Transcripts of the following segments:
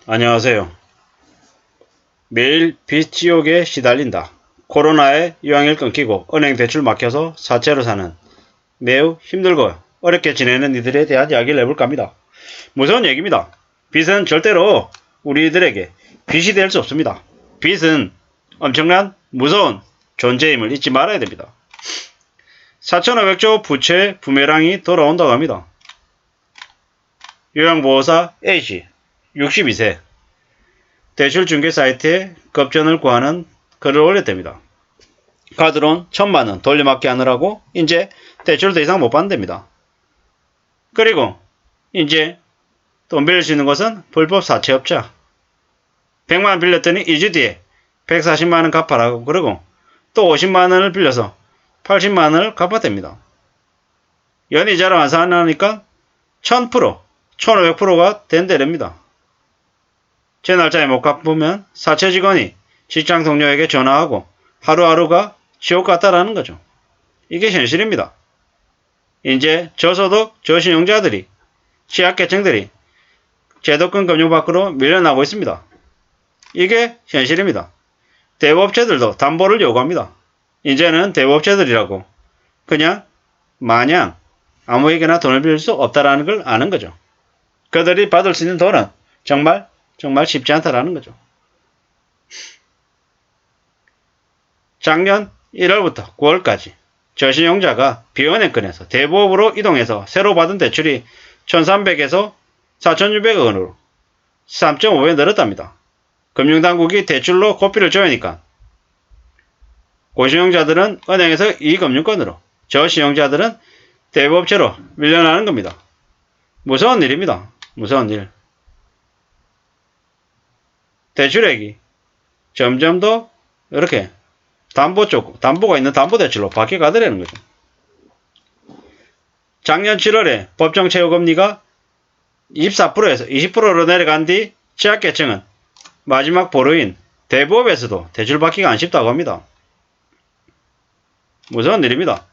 안녕하세요. 매일 빚 지옥에 시달린다. 코로나에 유황일 끊기고 은행 대출 막혀서 사채로 사는 매우 힘들고 어렵게 지내는 이들에 대한 이야기를 해볼까 합니다. 무서운 얘기입니다. 빚은 절대로 우리들에게 빚이 될 수 없습니다. 빚은 엄청난 무서운 존재임을 잊지 말아야 됩니다. 4,500조 부채 부메랑이 돌아온다고 합니다. 요양보호사 A씨 62세 대출 중개 사이트에 급전을 구하는 글을 올렸답니다. 카드론 1,000만원 돌려막기 하느라고 이제 대출 더 이상 못 받는답니다. 그리고 이제 돈 빌릴 수 있는 것은 불법 사채업자. 100만원 빌렸더니 2주 뒤에 140만원 갚아라고 그러고 또 50만원을 빌려서 80만원을 갚아댑니다. 연이자를 환산하니까 1000%, 1500%가 된대랍니다. 제 날짜에 못 갚으면 사채 직원이 직장 동료에게 전화하고 하루하루가 지옥 같다라는 거죠. 이게 현실입니다. 이제 저소득 저신용자들이 취약계층들이 제도권 금융 밖으로 밀려나고 있습니다. 이게 현실입니다. 대부업체들도 담보를 요구합니다. 이제는 대부업체들이라고 그냥 마냥 아무에게나 돈을 빌릴 수 없다라는 걸 아는 거죠. 그들이 받을 수 있는 돈은 정말 쉽지 않다라는 거죠. 작년 1월부터 9월까지 저신용자가 비은행권에서 대부업으로 이동해서 새로 받은 대출이 1,300에서 4,600억 원으로 3.5배 늘었답니다. 금융당국이 대출로 고삐를 줘야니까 고신용자들은 은행에서 이금융권으로 저신용자들은 대부업체로 밀려나는 겁니다. 무서운 일입니다. 무서운 일. 대출액이 점점 더 이렇게 담보가 있는 담보대출로 바뀌어가더라는 거죠. 작년 7월에 법정 채무금리가 24%에서 20%로 내려간 뒤 취약계층은 마지막 보루인 대부업에서도 대출받기가 안 쉽다고 합니다. 무서운 일입니다.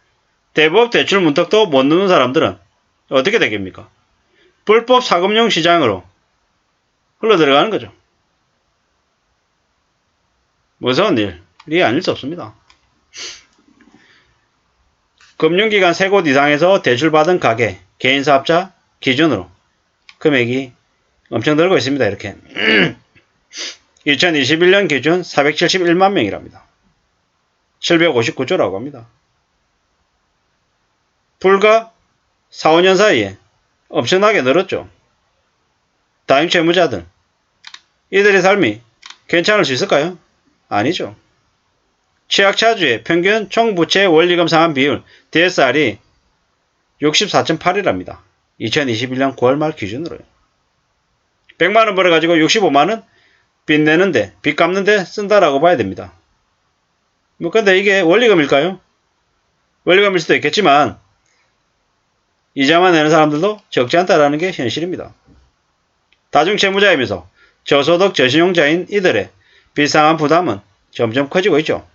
대부업 대출 문턱도 못 넘는 사람들은 어떻게 되겠습니까? 불법 사금융 시장으로 흘러들어가는 거죠. 무서운 일이 아닐 수 없습니다. 금융기관 3곳 이상에서 대출받은 가계, 개인사업자 기준으로 금액이 엄청 늘고 있습니다. 이렇게 2021년 기준 471만 명이랍니다. 759조라고 합니다. 불과 4, 5년 사이에 엄청나게 늘었죠. 다임 채무자들 이들의 삶이 괜찮을 수 있을까요? 아니죠. 취약차주의 평균 총부채 원리금 상환 비율 DSR이 64.8이랍니다. 2021년 9월 말 기준으로요. 100만원 벌어가지고 65만원 빚 내는데 빚 갚는데 쓴다라고 봐야 됩니다. 근데 이게 원리금일까요? 원리금일 수도 있겠지만 이자만 내는 사람들도 적지 않다라는 게 현실입니다. 다중채무자이면서 저소득 저신용자인 이들의 빚상환 부담은 점점 커지고 있죠.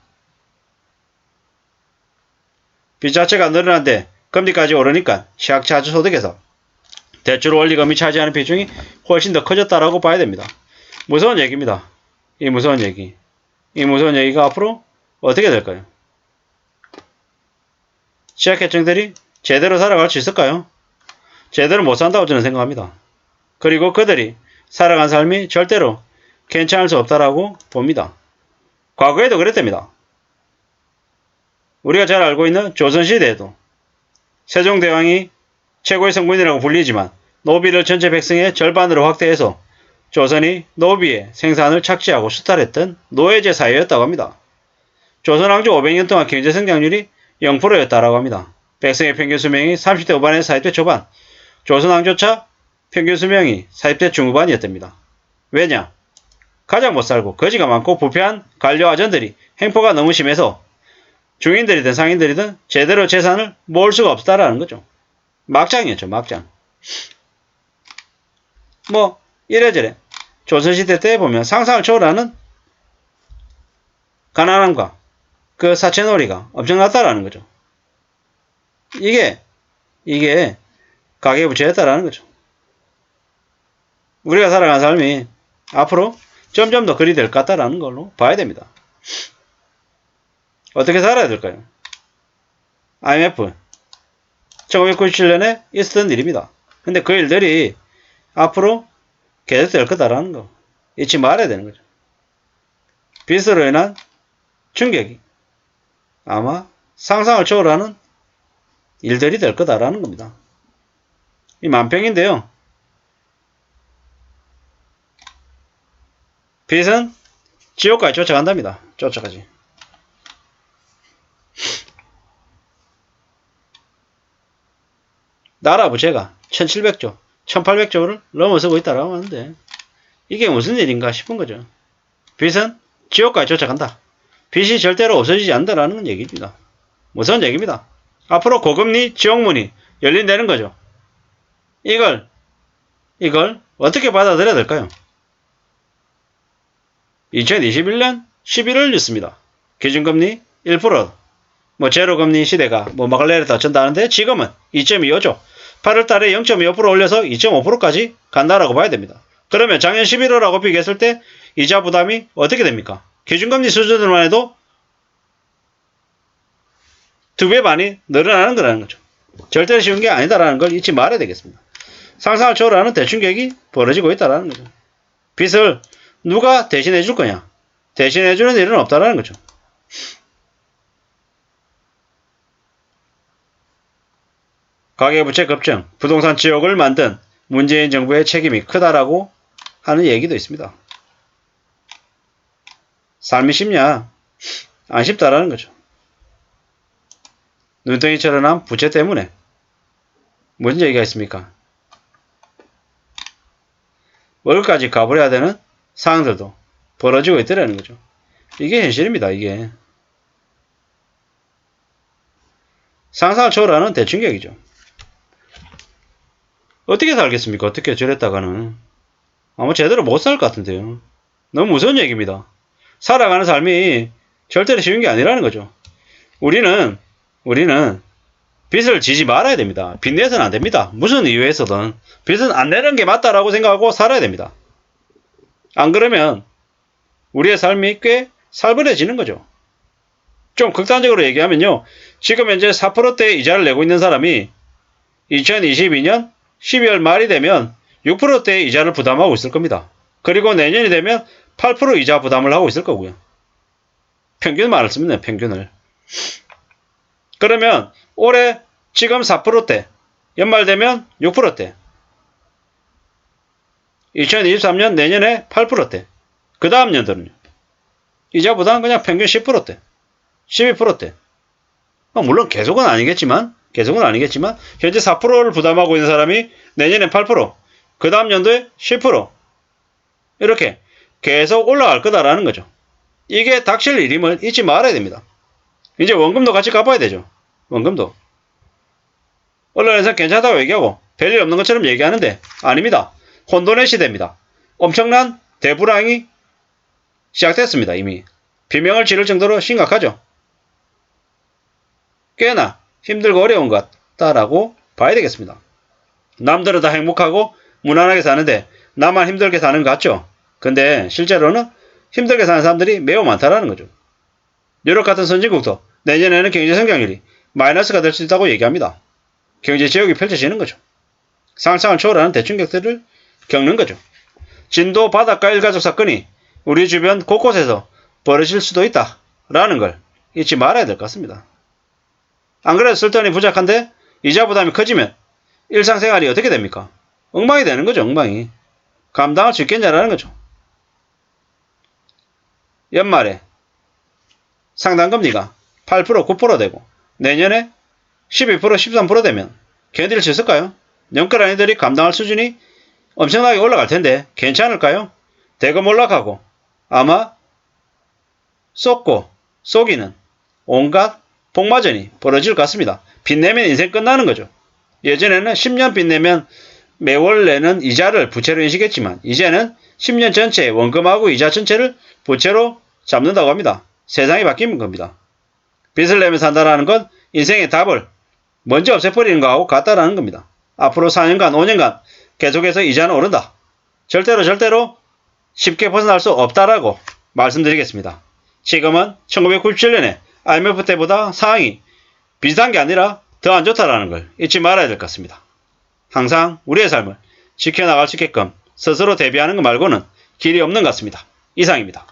빚 자체가 늘어난데 금리까지 오르니까 취약차주 소득에서 대출 원리금이 차지하는 비중이 훨씬 더 커졌다라고 봐야 됩니다. 무서운 얘기입니다. 이 무서운 얘기. 이 무서운 얘기가 앞으로 어떻게 될까요? 취약계층들이 제대로 살아갈 수 있을까요? 제대로 못 산다고 저는 생각합니다. 그리고 그들이 살아간 삶이 절대로 괜찮을 수 없다라고 봅니다. 과거에도 그랬답니다. 우리가 잘 알고 있는 조선시대에도 세종대왕이 최고의 성군이라고 불리지만 노비를 전체 백성의 절반으로 확대해서 조선이 노비의 생산을 착취하고 수탈했던 노예제 사회였다고 합니다. 조선왕조 500년 동안 경제성장률이 0%였다라고 합니다. 백성의 평균 수명이 30대 후반에서 40대 초반, 조선왕조차 평균 수명이 40대 중후반이었답니다. 왜냐? 가장 못살고 거지가 많고 부패한 관료 아전들이 행포가 너무 심해서 중인들이든 상인들이든 제대로 재산을 모을 수가 없다라는 거죠. 막장이었죠. 막장. 뭐 이래저래 조선시대 때 보면 상상을 초월하는 가난함과 그 사채놀이가 엄청났다라는 거죠. 이게 가계부채였다라는 거죠. 우리가 살아가는 삶이 앞으로 점점 더 그리 될 것 같다라는 걸로 봐야 됩니다. 어떻게 살아야 될까요? IMF 1997년에 있었던 일입니다. 근데 그 일들이 앞으로 계속될 거다라는 거 잊지 말아야 되는 거죠. 빚으로 인한 충격이 아마 상상을 초월하는 일들이 될 거다라는 겁니다. 이 만평인데요. 빚은 지옥까지 쫓아간답니다. 쫓아가지. 나라 부채가 1700조, 1800조를 넘어서고 있다라고 하는데 이게 무슨 일인가 싶은 거죠. 빚은 지옥까지 쫓아간다. 빚이 절대로 없어지지 않는다라는 얘기입니다. 무서운 얘기입니다. 앞으로 고금리 지옥문이 열린다는 거죠. 이걸 어떻게 받아들여야 될까요? 2021년 11월 뉴스입니다. 기준금리 1%, 제로금리 시대가 막을 내렸다 어쩐다는데 지금은 2.25죠. 8월 달에 0.25% 올려서 2.5%까지 간다라고 봐야 됩니다. 그러면 작년 11월하고 비교했을 때 이자 부담이 어떻게 됩니까? 기준금리 수준으로만 해도 2배 많이 늘어나는 거라는 거죠. 절대로 쉬운 게 아니다라는 걸 잊지 말아야 되겠습니다. 상상을 초월하는 대충격이 벌어지고 있다라는 거죠. 빚을 누가 대신해 줄 거냐? 대신해 주는 일은 없다라는 거죠. 가계부채 급증, 부동산 지옥을 만든 문재인 정부의 책임이 크다라고 하는 얘기도 있습니다. 삶이 쉽냐? 안 쉽다라는 거죠. 눈덩이처럼 난 부채 때문에 무슨 얘기가 있습니까? 월급까지 가버려야 되는 상황들도 벌어지고 있더라는 거죠. 이게 현실입니다. 이게 상상을 초월하는 대충격이죠. 어떻게 살겠습니까? 어떻게 저랬다가는 아마 제대로 못 살 것 같은데요. 너무 무서운 얘기입니다. 살아가는 삶이 절대로 쉬운 게 아니라는 거죠. 우리는 빚을 지지 말아야 됩니다. 빚 내서는 안 됩니다. 무슨 이유에서든 빚은 안 내는 게 맞다라고 생각하고 살아야 됩니다. 안 그러면 우리의 삶이 꽤 살벌해지는 거죠. 좀 극단적으로 얘기하면요. 지금 현재 4%대의 이자를 내고 있는 사람이 2022년 12월 말이 되면 6%대의 이자를 부담하고 있을 겁니다. 그리고 내년이 되면 8% 이자 부담을 하고 있을 거고요. 평균 말을 쓰면 평균을. 그러면 올해 지금 4%대, 연말 되면 6%대, 2023년 내년에 8%대, 그 다음 년도는요. 이자 부담 그냥 평균 10%대, 12%대. 물론 계속은 아니겠지만 현재 4%를 부담하고 있는 사람이 내년에 8%, 그 다음 연도에 10% 이렇게 계속 올라갈 거다라는 거죠. 이게 닥칠 일임을 잊지 말아야 됩니다. 이제 원금도 같이 갚아야 되죠. 원금도. 언론에서 괜찮다고 얘기하고 별일 없는 것처럼 얘기하는데 아닙니다. 혼돈의 시대입니다. 엄청난 대불황이 시작됐습니다. 이미. 비명을 지를 정도로 심각하죠. 꽤나 힘들고 어려운 것 같다라고 봐야 되겠습니다. 남들은 다 행복하고 무난하게 사는데 나만 힘들게 사는 것 같죠? 근데 실제로는 힘들게 사는 사람들이 매우 많다라는 거죠. 유럽 같은 선진국도 내년에는 경제 성장률이 마이너스가 될 수 있다고 얘기합니다. 경제 지옥이 펼쳐지는 거죠. 상상을 초월하는 대충격들을 겪는 거죠. 진도 바닷가 일가족 사건이 우리 주변 곳곳에서 벌어질 수도 있다라는 걸 잊지 말아야 될 것 같습니다. 안 그래도 쓸돈이 부족한데 이자 부담이 커지면 일상생활이 어떻게 됩니까? 엉망이 되는 거죠. 엉망이. 감당할 수 있겠냐라는 거죠. 연말에 상당금리가 8%, 9% 되고 내년에 12%, 13% 되면 견딜 수 있을까요? 연끌한이들이 감당할 수준이 엄청나게 올라갈 텐데 괜찮을까요? 대금 올라가고 아마 쏟고 쏘기는 온갖 복마전이 벌어질 것 같습니다. 빚 내면 인생 끝나는 거죠. 예전에는 10년 빚 내면 매월 내는 이자를 부채로 인식했지만 이제는 10년 전체 원금하고 이자 전체를 부채로 잡는다고 합니다. 세상이 바뀐 겁니다. 빚을 내면 산다는 건 인생의 답을 먼저 없애버리는 거하고 같다라는 겁니다. 앞으로 4년간, 5년간 계속해서 이자는 오른다. 절대로 쉽게 벗어날 수 없다라고 말씀드리겠습니다. 지금은 1997년에 IMF 때보다 상황이 비슷한 게 아니라 더 안 좋다라는 걸 잊지 말아야 될 것 같습니다. 항상 우리의 삶을 지켜나갈 수 있게끔 스스로 대비하는 것 말고는 길이 없는 것 같습니다. 이상입니다.